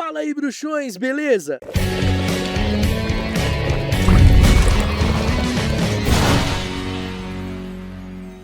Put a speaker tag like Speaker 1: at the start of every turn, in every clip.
Speaker 1: Fala aí, bruxões, beleza?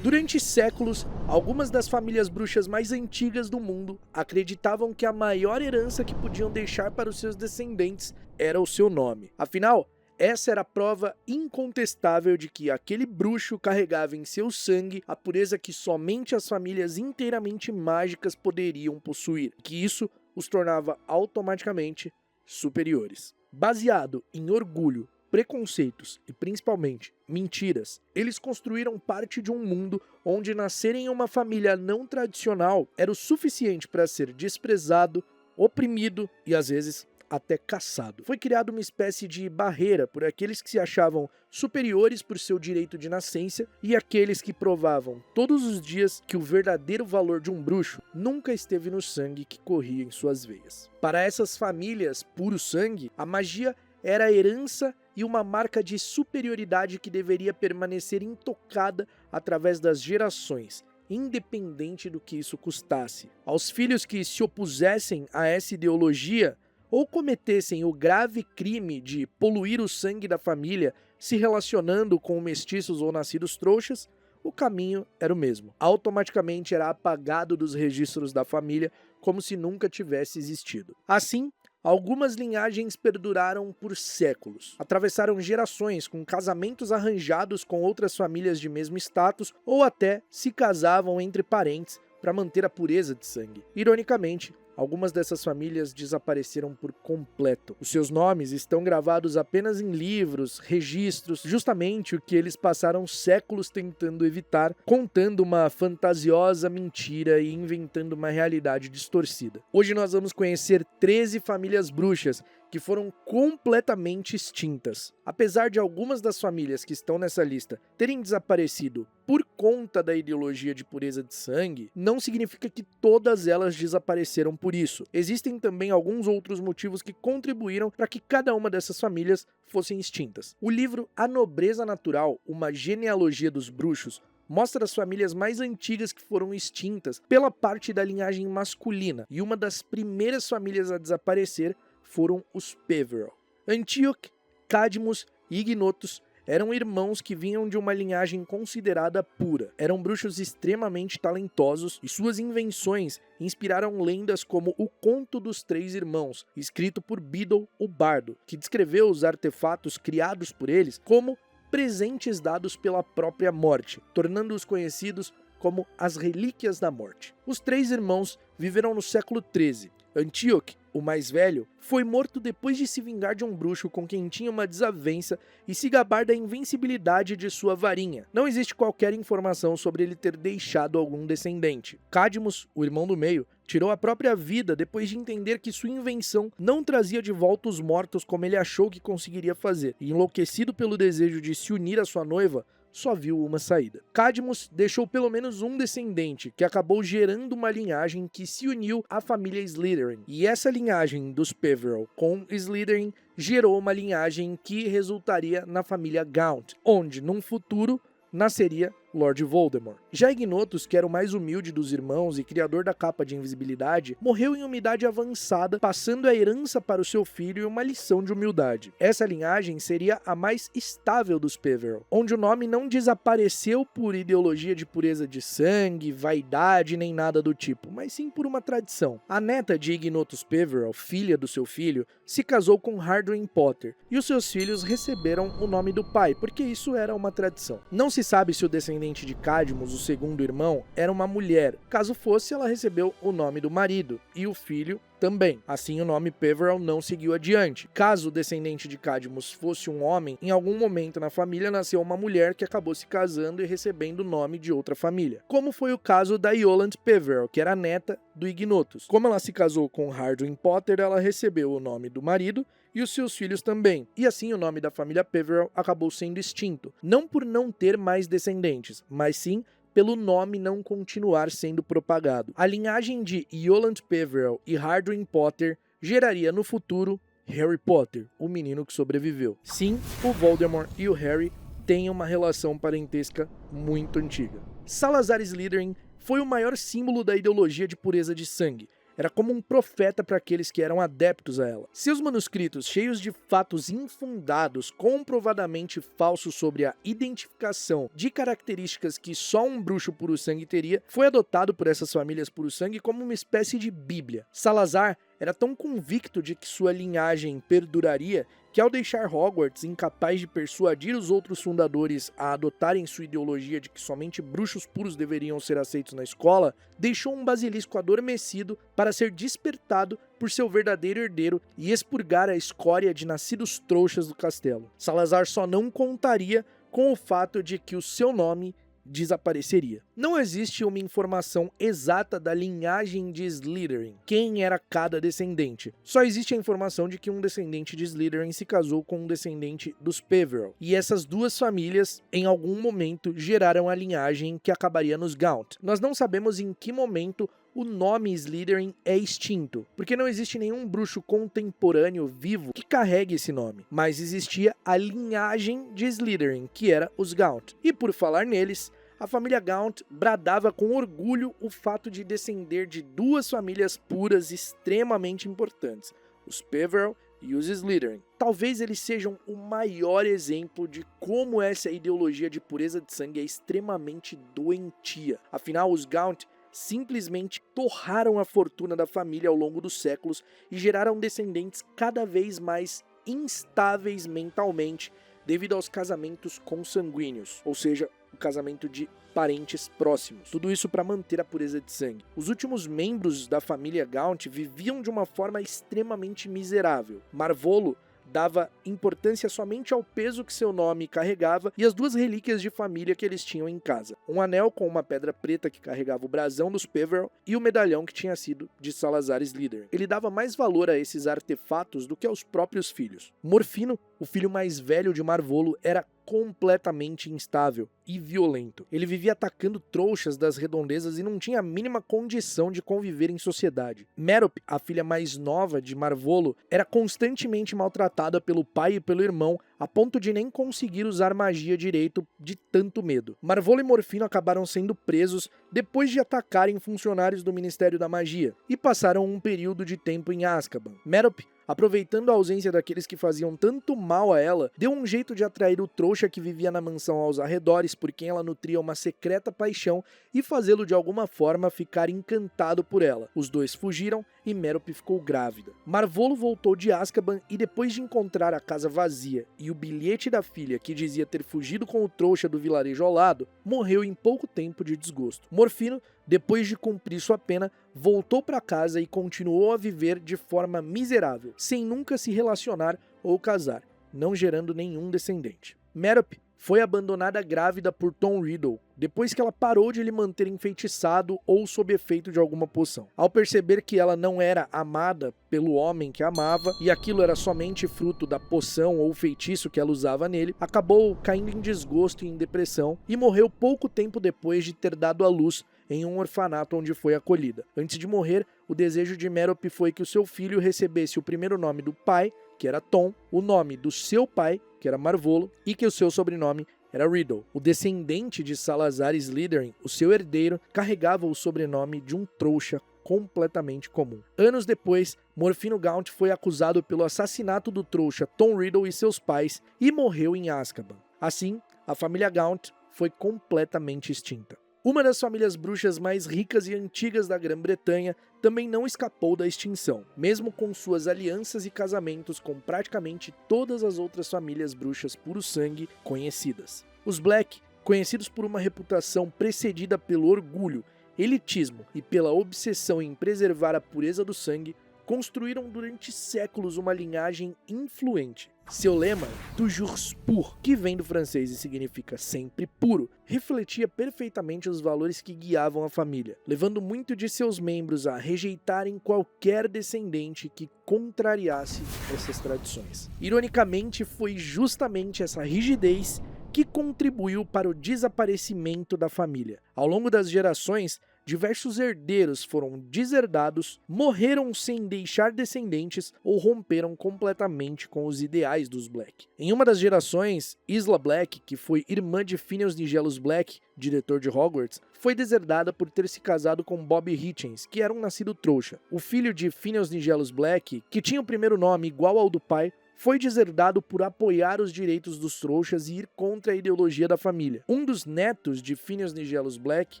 Speaker 1: Durante séculos, algumas das famílias bruxas mais antigas do mundo acreditavam que a maior herança que podiam deixar para os seus descendentes era o seu nome. Afinal, essa era a prova incontestável de que aquele bruxo carregava em seu sangue a pureza que somente as famílias inteiramente mágicas poderiam possuir, que isso os tornava automaticamente superiores. Baseado em orgulho, preconceitos e principalmente mentiras, eles construíram parte de um mundo onde nascer em uma família não tradicional era o suficiente para ser desprezado, oprimido e às vezes até caçado. Foi criada uma espécie de barreira por aqueles que se achavam superiores por seu direito de nascença e aqueles que provavam todos os dias que o verdadeiro valor de um bruxo nunca esteve no sangue que corria em suas veias. Para essas famílias puro sangue, a magia era a herança e uma marca de superioridade que deveria permanecer intocada através das gerações, independente do que isso custasse. Aos filhos que se opusessem a essa ideologia ou cometessem o grave crime de poluir o sangue da família se relacionando com mestiços ou nascidos trouxas, o caminho era o mesmo. Automaticamente era apagado dos registros da família como se nunca tivesse existido. Assim, algumas linhagens perduraram por séculos. Atravessaram gerações com casamentos arranjados com outras famílias de mesmo status ou até se casavam entre parentes para manter a pureza de sangue. Ironicamente, algumas dessas famílias desapareceram por completo. Os seus nomes estão gravados apenas em livros, registros, justamente o que eles passaram séculos tentando evitar, contando uma fantasiosa mentira e inventando uma realidade distorcida. Hoje nós vamos conhecer 13 famílias bruxas que foram completamente extintas. Apesar de algumas das famílias que estão nessa lista terem desaparecido por conta da ideologia de pureza de sangue, não significa que todas elas desapareceram por isso. Existem também alguns outros motivos que contribuíram para que cada uma dessas famílias fossem extintas. O livro A Nobreza Natural, uma genealogia dos bruxos, mostra as famílias mais antigas que foram extintas pela parte da linhagem masculina, e uma das primeiras famílias a desaparecer foram os Peverell. Antioch, Cadmus e Ignotus eram irmãos que vinham de uma linhagem considerada pura. Eram bruxos extremamente talentosos e suas invenções inspiraram lendas como o Conto dos Três Irmãos, escrito por Beedle, o Bardo, que descreveu os artefatos criados por eles como presentes dados pela própria morte, tornando-os conhecidos como as Relíquias da Morte. Os três irmãos viveram no século XIII. Antioch, o mais velho, foi morto depois de se vingar de um bruxo com quem tinha uma desavença e se gabar da invencibilidade de sua varinha. Não existe qualquer informação sobre ele ter deixado algum descendente. Cadmus, o irmão do meio, tirou a própria vida depois de entender que sua invenção não trazia de volta os mortos como ele achou que conseguiria fazer, e enlouquecido pelo desejo de se unir à sua noiva, só viu uma saída. Cadmus deixou pelo menos um descendente, que acabou gerando uma linhagem que se uniu à família Slytherin. E essa linhagem dos Peverell com Slytherin gerou uma linhagem que resultaria na família Gaunt, onde, num futuro, nasceria Lord Voldemort. Já Ignotus, que era o mais humilde dos irmãos e criador da capa de invisibilidade, morreu em uma idade avançada, passando a herança para o seu filho e uma lição de humildade. Essa linhagem seria a mais estável dos Peverell, onde o nome não desapareceu por ideologia de pureza de sangue, vaidade nem nada do tipo, mas sim por uma tradição. A neta de Ignotus Peverell, filha do seu filho, se casou com Hardwin Potter, e os seus filhos receberam o nome do pai, porque isso era uma tradição. Não se sabe se o descendente de Cadmus, o segundo irmão, era uma mulher. Caso fosse, ela recebeu o nome do marido, e o filho também. Assim, o nome Peverell não seguiu adiante. Caso o descendente de Cadmus fosse um homem, em algum momento na família nasceu uma mulher que acabou se casando e recebendo o nome de outra família. Como foi o caso da Yolande Peverell, que era a neta do Ignotus. Como ela se casou com Hardwin Potter, ela recebeu o nome do marido e os seus filhos também. E assim o nome da família Peverell acabou sendo extinto. Não por não ter mais descendentes, mas sim pelo nome não continuar sendo propagado. A linhagem de Yolande Peverell e Hardwin Potter geraria no futuro Harry Potter, o menino que sobreviveu. Sim, o Voldemort e o Harry têm uma relação parentesca muito antiga. Salazar Slytherin foi o maior símbolo da ideologia de pureza de sangue. era como um profeta para aqueles que eram adeptos a ela. Seus manuscritos, cheios de fatos infundados, comprovadamente falsos sobre a identificação de características que só um bruxo puro-sangue teria, foi adotado por essas famílias puro-sangue como uma espécie de Bíblia. Salazar era tão convicto de que sua linhagem perduraria que, ao deixar Hogwarts incapaz de persuadir os outros fundadores a adotarem sua ideologia de que somente bruxos puros deveriam ser aceitos na escola, deixou um basilisco adormecido para ser despertado por seu verdadeiro herdeiro e expurgar a escória de nascidos trouxas do castelo. Salazar só não contaria com o fato de que o seu nome desapareceria. Não existe uma informação exata da linhagem de Slytherin, quem era cada descendente. Só existe a informação de que um descendente de Slytherin se casou com um descendente dos Peverell, e essas duas famílias, em algum momento, geraram a linhagem que acabaria nos Gaunt. Nós não sabemos em que momento o nome Slytherin é extinto, porque não existe nenhum bruxo contemporâneo vivo que carregue esse nome, mas existia a linhagem de Slytherin, que era os Gaunt. E por falar neles, a família Gaunt bradava com orgulho o fato de descender de duas famílias puras extremamente importantes, os Peverell e os Slytherin. Talvez eles sejam o maior exemplo de como essa ideologia de pureza de sangue é extremamente doentia. Afinal, os Gaunt simplesmente torraram a fortuna da família ao longo dos séculos e geraram descendentes cada vez mais instáveis mentalmente devido aos casamentos consanguíneos, ou seja, o casamento de parentes próximos. Tudo isso para manter a pureza de sangue. Os últimos membros da família Gaunt viviam de uma forma extremamente miserável. Marvolo dava importância somente ao peso que seu nome carregava e as duas relíquias de família que eles tinham em casa. Um anel com uma pedra preta que carregava o brasão dos Peverell e o medalhão que tinha sido de Salazar Slytherin. Ele dava mais valor a esses artefatos do que aos próprios filhos. Morfino, o filho mais velho de Marvolo, era completamente instável e violento. Ele vivia atacando trouxas das redondezas e não tinha a mínima condição de conviver em sociedade. Merope, a filha mais nova de Marvolo, era constantemente maltratada pelo pai e pelo irmão, a ponto de nem conseguir usar magia direito de tanto medo. Marvolo e Morfino acabaram sendo presos depois de atacarem funcionários do Ministério da Magia e passaram um período de tempo em Azkaban. Merope, aproveitando a ausência daqueles que faziam tanto mal a ela, deu um jeito de atrair o trouxa que vivia na mansão aos arredores, por quem ela nutria uma secreta paixão, e fazê-lo de alguma forma ficar encantado por ela. Os dois fugiram e Merope ficou grávida. Marvolo voltou de Azkaban e, depois de encontrar a casa vazia e o bilhete da filha que dizia ter fugido com o trouxa do vilarejo ao lado, morreu em pouco tempo de desgosto. Morfino, depois de cumprir sua pena, voltou para casa e continuou a viver de forma miserável, sem nunca se relacionar ou casar, não gerando nenhum descendente. Merope foi abandonada grávida por Tom Riddle, depois que ela parou de lhe manter enfeitiçado ou sob efeito de alguma poção. Ao perceber que ela não era amada pelo homem que a amava, e aquilo era somente fruto da poção ou feitiço que ela usava nele, acabou caindo em desgosto e em depressão, e morreu pouco tempo depois de ter dado à luz em um orfanato onde foi acolhida. Antes de morrer, o desejo de Merope foi que o seu filho recebesse o primeiro nome do pai, que era Tom, o nome do seu pai, que era Marvolo, e que o seu sobrenome era Riddle. O descendente de Salazar Slytherin, o seu herdeiro, carregava o sobrenome de um trouxa completamente comum. Anos depois, Morfino Gaunt foi acusado pelo assassinato do trouxa Tom Riddle e seus pais e morreu em Azkaban. Assim, a família Gaunt foi completamente extinta. Uma das famílias bruxas mais ricas e antigas da Grã-Bretanha também não escapou da extinção, mesmo com suas alianças e casamentos com praticamente todas as outras famílias bruxas puro-sangue conhecidas. Os Black, conhecidos por uma reputação precedida pelo orgulho, elitismo e pela obsessão em preservar a pureza do sangue, construíram durante séculos uma linhagem influente. Seu lema, toujours pur, que vem do francês e significa sempre puro, refletia perfeitamente os valores que guiavam a família, levando muito de seus membros a rejeitarem qualquer descendente que contrariasse essas tradições. Ironicamente, foi justamente essa rigidez que contribuiu para o desaparecimento da família. Ao longo das gerações, diversos herdeiros foram deserdados, morreram sem deixar descendentes ou romperam completamente com os ideais dos Black. Em uma das gerações, Isla Black, que foi irmã de Phineas Nigellus Black, diretor de Hogwarts, foi deserdada por ter se casado com Bob Hitchens, que era um nascido trouxa. O filho de Phineas Nigellus Black, que tinha o primeiro nome igual ao do pai, foi deserdado por apoiar os direitos dos trouxas e ir contra a ideologia da família. Um dos netos de Phineas Nigellus Black,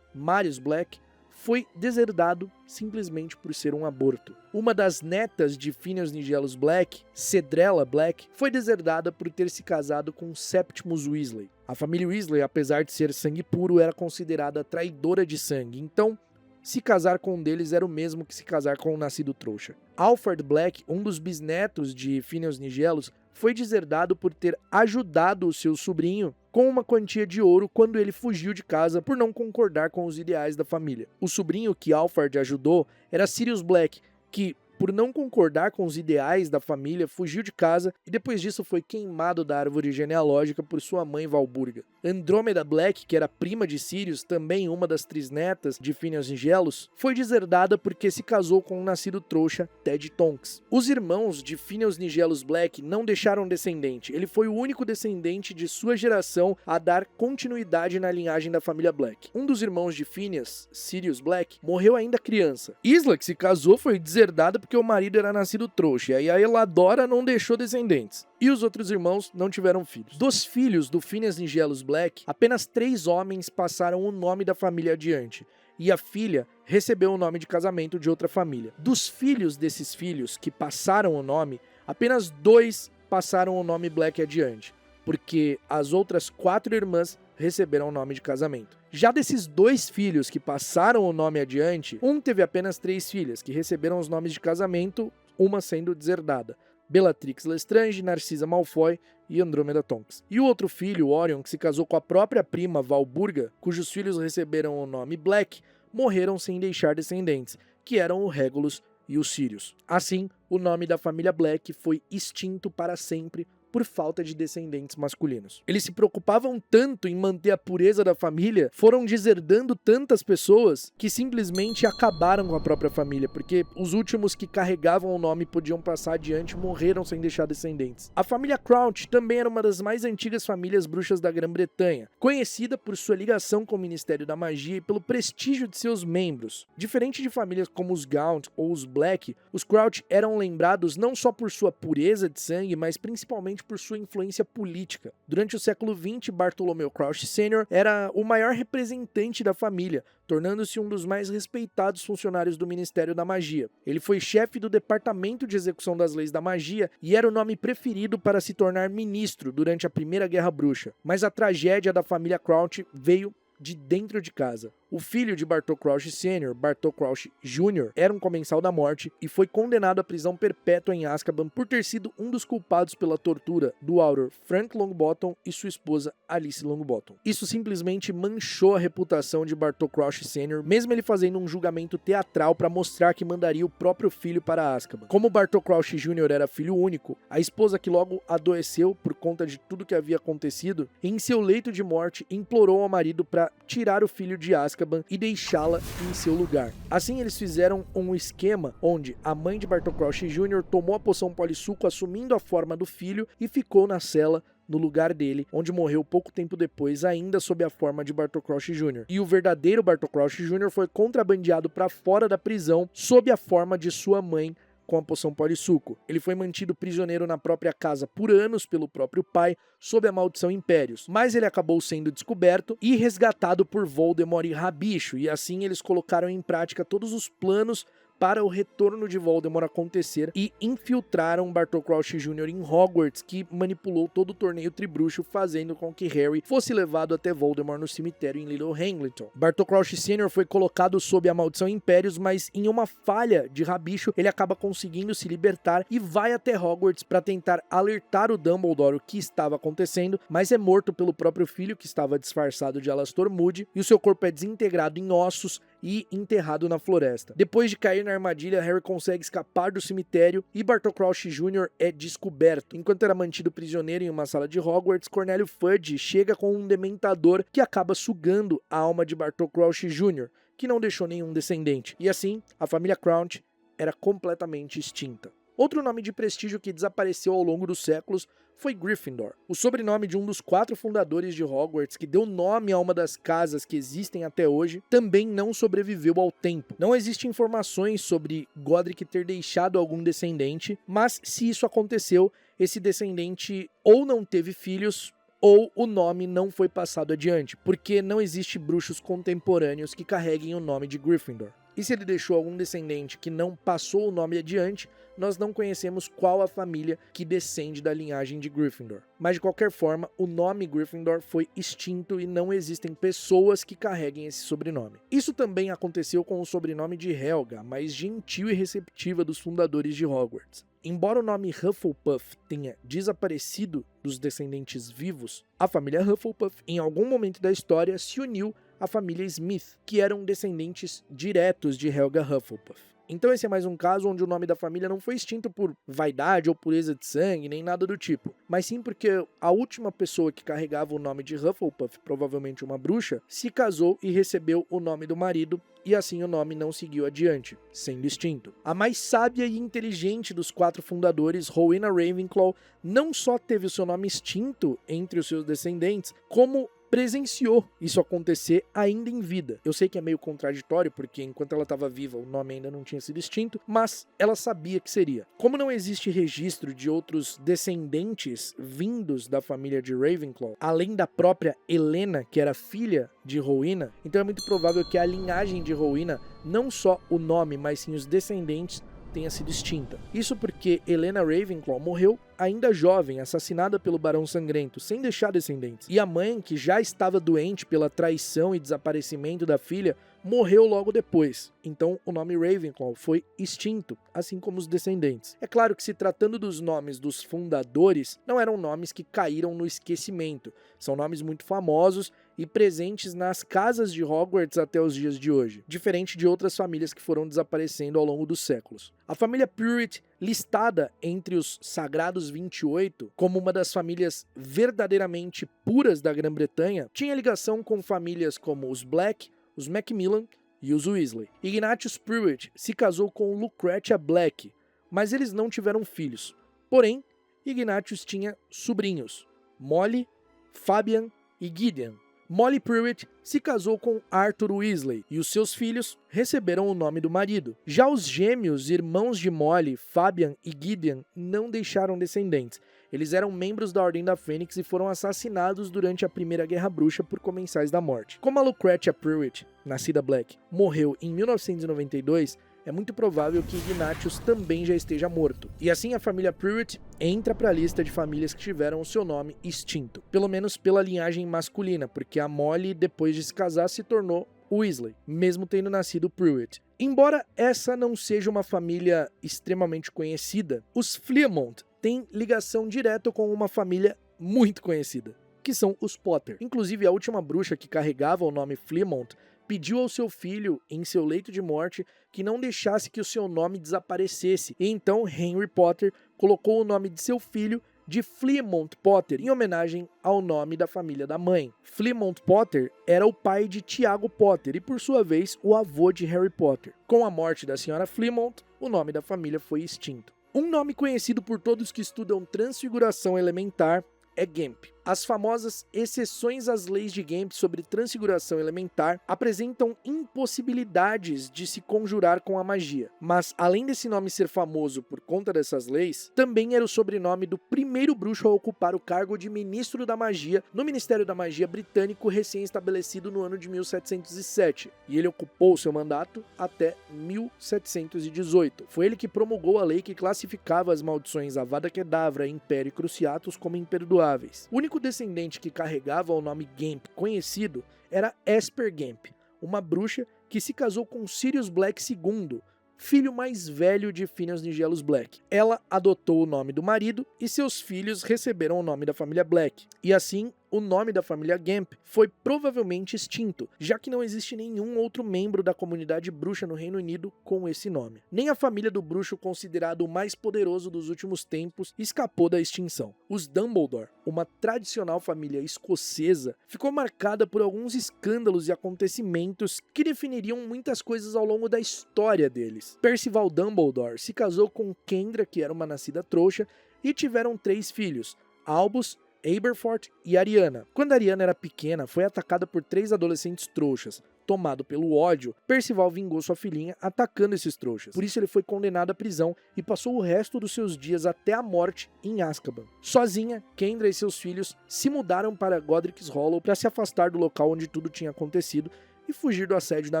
Speaker 1: Marius Black, foi deserdado simplesmente por ser um aborto. Uma das netas de Phineas Nigellus Black, Cedrella Black, foi deserdada por ter se casado com Septimus Weasley. A família Weasley, apesar de ser sangue puro, era considerada traidora de sangue, então se casar com um deles era o mesmo que se casar com um nascido trouxa. Alfred Black, um dos bisnetos de Phineas Nigellus, foi deserdado por ter ajudado o seu sobrinho com uma quantia de ouro quando ele fugiu de casa por não concordar com os ideais da família. O sobrinho que Alfred ajudou era Sirius Black, que, por não concordar com os ideais da família, fugiu de casa e depois disso foi queimado da árvore genealógica por sua mãe Valburga. Andrômeda Black, que era prima de Sirius, também uma das trisnetas de Phineas Nigellus, foi deserdada porque se casou com um nascido trouxa, Ted Tonks. Os irmãos de Phineas Nigellus Black não deixaram descendente. Ele foi o único descendente de sua geração a dar continuidade na linhagem da família Black. Um dos irmãos de Phineas, Sirius Black, morreu ainda criança. Isla, que se casou, foi deserdada porque o marido era nascido trouxa, e a Eladora não deixou descendentes. E os outros irmãos não tiveram filhos. Dos filhos do Phineas Nigellus Black, apenas 3 homens passaram o nome da família adiante, e a filha recebeu o nome de casamento de outra família. Dos filhos desses filhos que passaram o nome, apenas 2 passaram o nome Black adiante, porque as outras 4 irmãs receberam o nome de casamento. Já desses 2 filhos que passaram o nome adiante, um teve apenas 3 filhas, que receberam os nomes de casamento, uma sendo deserdada: Bellatrix Lestrange, Narcisa Malfoy e Andrômeda Tonks. E o outro filho, Orion, que se casou com a própria prima Valburga, cujos filhos receberam o nome Black, morreram sem deixar descendentes, que eram o Regulus e o Sirius. Assim, o nome da família Black foi extinto para sempre por falta de descendentes masculinos. Eles se preocupavam tanto em manter a pureza da família, foram deserdando tantas pessoas que simplesmente acabaram com a própria família, porque os últimos que carregavam o nome podiam passar adiante morreram sem deixar descendentes. A família Crouch também era uma das mais antigas famílias bruxas da Grã-Bretanha, conhecida por sua ligação com o Ministério da Magia e pelo prestígio de seus membros. Diferente de famílias como os Gaunt ou os Black, os Crouch eram lembrados não só por sua pureza de sangue, mas principalmente por sua influência política. Durante o século XX, Bartholomew Crouch Sr. era o maior representante da família, tornando-se um dos mais respeitados funcionários do Ministério da Magia. Ele foi chefe do Departamento de Execução das Leis da Magia e era o nome preferido para se tornar ministro durante a Primeira Guerra Bruxa. Mas a tragédia da família Crouch veio de dentro de casa. O filho de Bartol Crouch Sr., Bartol Crouch Jr., era um comensal da morte e foi condenado à prisão perpétua em Azkaban por ter sido um dos culpados pela tortura do Auror Frank Longbottom e sua esposa Alice Longbottom. Isso simplesmente manchou a reputação de Bartol Crouch Sr., mesmo ele fazendo um julgamento teatral para mostrar que mandaria o próprio filho para Azkaban. Como Bartol Crouch Jr. era filho único, a esposa, que logo adoeceu por conta de tudo que havia acontecido, em seu leito de morte implorou ao marido para tirar o filho de Azkaban e deixá-la em seu lugar. Assim, eles fizeram um esquema onde a mãe de Bartol Crouch Jr. tomou a poção polissuco assumindo a forma do filho e ficou na cela no lugar dele, onde morreu pouco tempo depois, ainda sob a forma de Bartol Crouch Jr. E o verdadeiro Bartol Crouch Jr. foi contrabandeado para fora da prisão sob a forma de sua mãe, com a poção polissuco. Ele foi mantido prisioneiro na própria casa por anos pelo próprio pai, sob a maldição Impérios, mas ele acabou sendo descoberto e resgatado por Voldemort e Rabicho, e assim eles colocaram em prática todos os planos para o retorno de Voldemort acontecer e infiltraram Bartol Crouch Jr. em Hogwarts, que manipulou todo o torneio tribruxo, fazendo com que Harry fosse levado até Voldemort no cemitério em Little Hangleton. Bartol Crouch Sr. foi colocado sob a maldição Impérios, mas em uma falha de Rabicho, ele acaba conseguindo se libertar e vai até Hogwarts para tentar alertar o Dumbledore o que estava acontecendo, mas é morto pelo próprio filho, que estava disfarçado de Alastor Moody, e o seu corpo é desintegrado em ossos e enterrado na floresta. Depois de cair na armadilha, Harry consegue escapar do cemitério e Bartol Crouch Jr. é descoberto. Enquanto era mantido prisioneiro em uma sala de Hogwarts, Cornélio Fudge chega com um dementador que acaba sugando a alma de Bartol Crouch Jr., que não deixou nenhum descendente. E assim, a família Crouch era completamente extinta. Outro nome de prestígio que desapareceu ao longo dos séculos foi Gryffindor, o sobrenome de um dos 4 fundadores de Hogwarts, que deu nome a uma das casas que existem até hoje, também não sobreviveu ao tempo. Não existem informações sobre Godric ter deixado algum descendente, mas se isso aconteceu, esse descendente ou não teve filhos, ou o nome não foi passado adiante, porque não existe bruxos contemporâneos que carreguem o nome de Gryffindor. E se ele deixou algum descendente que não passou o nome adiante, nós não conhecemos qual a família que descende da linhagem de Gryffindor. Mas de qualquer forma, o nome Gryffindor foi extinto e não existem pessoas que carreguem esse sobrenome. Isso também aconteceu com o sobrenome de Helga, a mais gentil e receptiva dos fundadores de Hogwarts. Embora o nome Hufflepuff tenha desaparecido dos descendentes vivos, a família Hufflepuff, em algum momento da história, se uniu à família Smith, que eram descendentes diretos de Helga Hufflepuff. Então esse é mais um caso onde o nome da família não foi extinto por vaidade ou pureza de sangue, nem nada do tipo, mas sim porque a última pessoa que carregava o nome de Hufflepuff, provavelmente uma bruxa, se casou e recebeu o nome do marido, e assim o nome não seguiu adiante, sendo extinto. A mais sábia e inteligente dos 4 fundadores, Rowena Ravenclaw, não só teve o seu nome extinto entre os seus descendentes, como presenciou isso acontecer ainda em vida. Eu sei que é meio contraditório, porque enquanto ela estava viva o nome ainda não tinha sido extinto, mas ela sabia que seria. Como não existe registro de outros descendentes vindos da família de Ravenclaw, além da própria Helena, que era filha de Rowena, então é muito provável que a linhagem de Rowena, não só o nome, mas sim os descendentes, tenha sido extinta. Isso porque Helena Ravenclaw morreu ainda jovem, assassinada pelo Barão Sangrento, sem deixar descendentes. E a mãe, que já estava doente pela traição e desaparecimento da filha, morreu logo depois. Então o nome Ravenclaw foi extinto, assim como os descendentes. É claro que, se tratando dos nomes dos fundadores, não eram nomes que caíram no esquecimento. São nomes muito famosos e presentes nas casas de Hogwarts até os dias de hoje, diferente de outras famílias que foram desaparecendo ao longo dos séculos. A família Prewett, listada entre os Sagrados 28 como uma das famílias verdadeiramente puras da Grã-Bretanha, tinha ligação com famílias como os Black, os Macmillan e os Weasley. Ignatius Prewett se casou com Lucretia Black, mas eles não tiveram filhos. Porém, Ignatius tinha sobrinhos, Molly, Fabian e Gideon. Molly Prewett se casou com Arthur Weasley e os seus filhos receberam o nome do marido. Já os gêmeos irmãos de Molly, Fabian e Gideon, não deixaram descendentes. Eles eram membros da Ordem da Fênix e foram assassinados durante a Primeira Guerra Bruxa por Comensais da Morte. Como a Lucretia Prewett, nascida Black, morreu em 1992, é muito provável que Ignatius também já esteja morto. E assim a família Prewett entra para a lista de famílias que tiveram o seu nome extinto. Pelo menos pela linhagem masculina, porque a Molly, depois de se casar, se tornou Weasley, mesmo tendo nascido Prewett. Embora essa não seja uma família extremamente conhecida, os Fliermont têm ligação direta com uma família muito conhecida, que são os Potter. Inclusive, a última bruxa que carregava o nome Fliermont pediu ao seu filho, em seu leito de morte, que não deixasse que o seu nome desaparecesse. E então Henry Potter colocou o nome de seu filho de Fliermont Potter, em homenagem ao nome da família da mãe. Fliermont Potter era o pai de Tiago Potter e, por sua vez, o avô de Harry Potter. Com a morte da senhora Fliermont, o nome da família foi extinto. Um nome conhecido por todos que estudam transfiguração elementar é Gemp. As famosas exceções às leis de Gemp sobre transfiguração elementar apresentam impossibilidades de se conjurar com a magia. Mas, além desse nome ser famoso por conta dessas leis, também era o sobrenome do primeiro bruxo a ocupar o cargo de Ministro da Magia no Ministério da Magia britânico recém-estabelecido no ano de 1707. E ele ocupou seu mandato até 1718. Foi ele que promulgou a lei que classificava as maldições Avada Kedavra, Império e Cruciatus como imperdoáveis. O único descendente que carregava o nome Gemp conhecido era Esper Gemp, uma bruxa que se casou com Sirius Black II, filho mais velho de Phineas Nigellus Black. Ela adotou o nome do marido e seus filhos receberam o nome da família Black. E assim, o nome da família Gamp foi provavelmente extinto, já que não existe nenhum outro membro da comunidade bruxa no Reino Unido com esse nome. Nem a família do bruxo, considerado o mais poderoso dos últimos tempos, escapou da extinção. Os Dumbledore, uma tradicional família escocesa, ficou marcada por alguns escândalos e acontecimentos que definiriam muitas coisas ao longo da história deles. Percival Dumbledore se casou com Kendra, que era uma nascida trouxa, e tiveram 3 filhos, Albus, Aberforth e Ariana. Quando Ariana era pequena, foi atacada por 3 adolescentes trouxas. Tomado pelo ódio, Percival vingou sua filhinha atacando esses trouxas. Por isso ele foi condenado à prisão e passou o resto dos seus dias até a morte em Azkaban. Sozinha, Kendra e seus filhos se mudaram para Godric's Hollow para se afastar do local onde tudo tinha acontecido e fugir do assédio da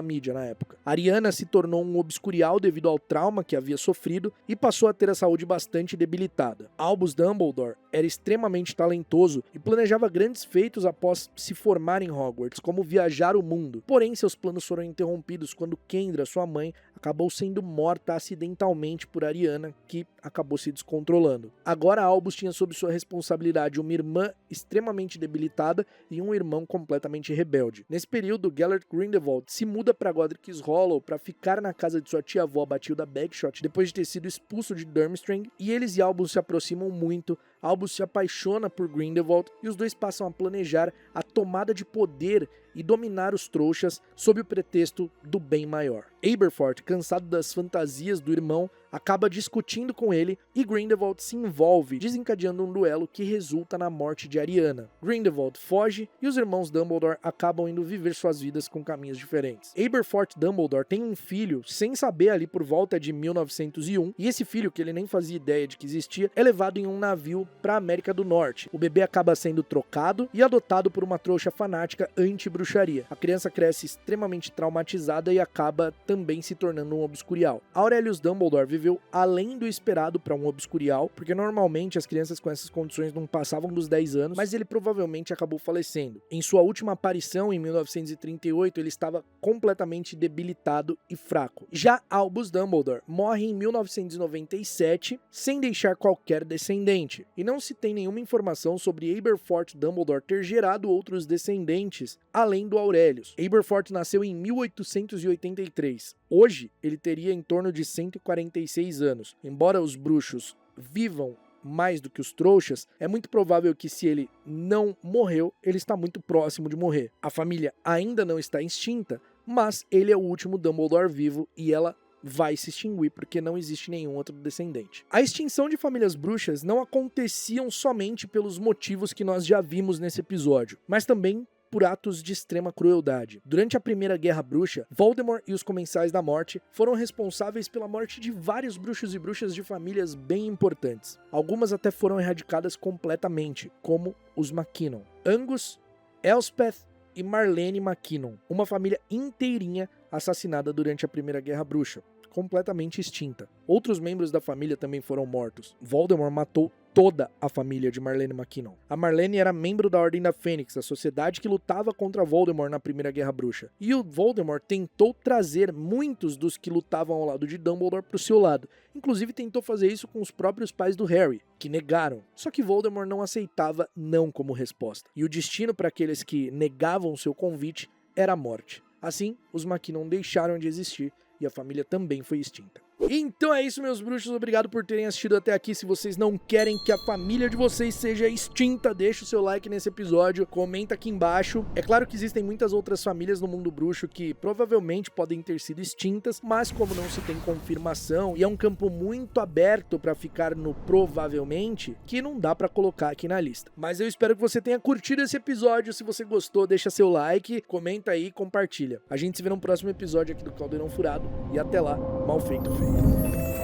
Speaker 1: mídia na época. Ariana se tornou um obscurial devido ao trauma que havia sofrido e passou a ter a saúde bastante debilitada. Albus Dumbledore era extremamente talentoso e planejava grandes feitos após se formar em Hogwarts, como viajar o mundo. Porém, seus planos foram interrompidos quando Kendra, sua mãe, acabou sendo morta acidentalmente por Ariana, que acabou se descontrolando. Agora Albus tinha sob sua responsabilidade uma irmã extremamente debilitada e um irmão completamente rebelde. Nesse período, Gellert Grindelwald se muda para Godric's Hollow para ficar na casa de sua tia-avó Bathilda Bagshot depois de ter sido expulso de Durmstrang, e eles e Albus se aproximam muito. Albus se apaixona por Grindelwald e os dois passam a planejar a tomada de poder e dominar os trouxas sob o pretexto do bem maior. Aberforth, cansado das fantasias do irmão, acaba discutindo com ele e Grindelwald se envolve, desencadeando um duelo que resulta na morte de Ariana. Grindelwald foge e os irmãos Dumbledore acabam indo viver suas vidas com caminhos diferentes. Aberforth Dumbledore tem um filho sem saber ali por volta de 1901, e esse filho, que ele nem fazia ideia de que existia, é levado em um navio para a América do Norte. O bebê acaba sendo trocado e adotado por uma trouxa fanática anti-bruxaria. A criança cresce extremamente traumatizada e acaba também se tornando um obscurial. Aurelius Dumbledore viveu além do esperado para um obscurial, porque normalmente as crianças com essas condições não passavam dos 10 anos, mas ele provavelmente acabou falecendo. Em sua última aparição, em 1938, ele estava completamente debilitado e fraco. Já Albus Dumbledore morre em 1997, sem deixar qualquer descendente, e não se tem nenhuma informação sobre Aberforth Dumbledore ter gerado outros descendentes, além do Aurelius. Aberforth nasceu em 1883. Hoje, ele teria em torno de 146 anos. Embora os bruxos vivam mais do que os trouxas, é muito provável que, se ele não morreu, ele está muito próximo de morrer. A família ainda não está extinta, mas ele é o último Dumbledore vivo e ela vai se extinguir porque não existe nenhum outro descendente. A extinção de famílias bruxas não aconteciam somente pelos motivos que nós já vimos nesse episódio, mas também por atos de extrema crueldade. Durante a Primeira Guerra Bruxa, Voldemort e os Comensais da Morte foram responsáveis pela morte de vários bruxos e bruxas de famílias bem importantes. Algumas até foram erradicadas completamente, como os Mackinnon. Angus, Elspeth e Marlene Mackinnon, uma família inteirinha assassinada durante a Primeira Guerra Bruxa, completamente extinta. Outros membros da família também foram mortos. Voldemort matou toda a família de Marlene Mackinnon. A Marlene era membro da Ordem da Fênix, a sociedade que lutava contra Voldemort na Primeira Guerra Bruxa. E o Voldemort tentou trazer muitos dos que lutavam ao lado de Dumbledore para o seu lado. Inclusive tentou fazer isso com os próprios pais do Harry, que negaram. Só que Voldemort não aceitava não como resposta. E o destino para aqueles que negavam seu convite era a morte. Assim, os Mackinnon deixaram de existir e a família também foi extinta. Então é isso, meus bruxos, obrigado por terem assistido até aqui. Se vocês não querem que a família de vocês seja extinta, deixa o seu like nesse episódio, comenta aqui embaixo. É claro que existem muitas outras famílias no mundo bruxo que provavelmente podem ter sido extintas, mas como não se tem confirmação e é um campo muito aberto pra ficar no provavelmente, que não dá pra colocar aqui na lista. Mas eu espero que você tenha curtido esse episódio. Se você gostou, deixa seu like, comenta aí e compartilha. A gente se vê no próximo episódio aqui do Caldeirão Furado e até lá, mal feito feito.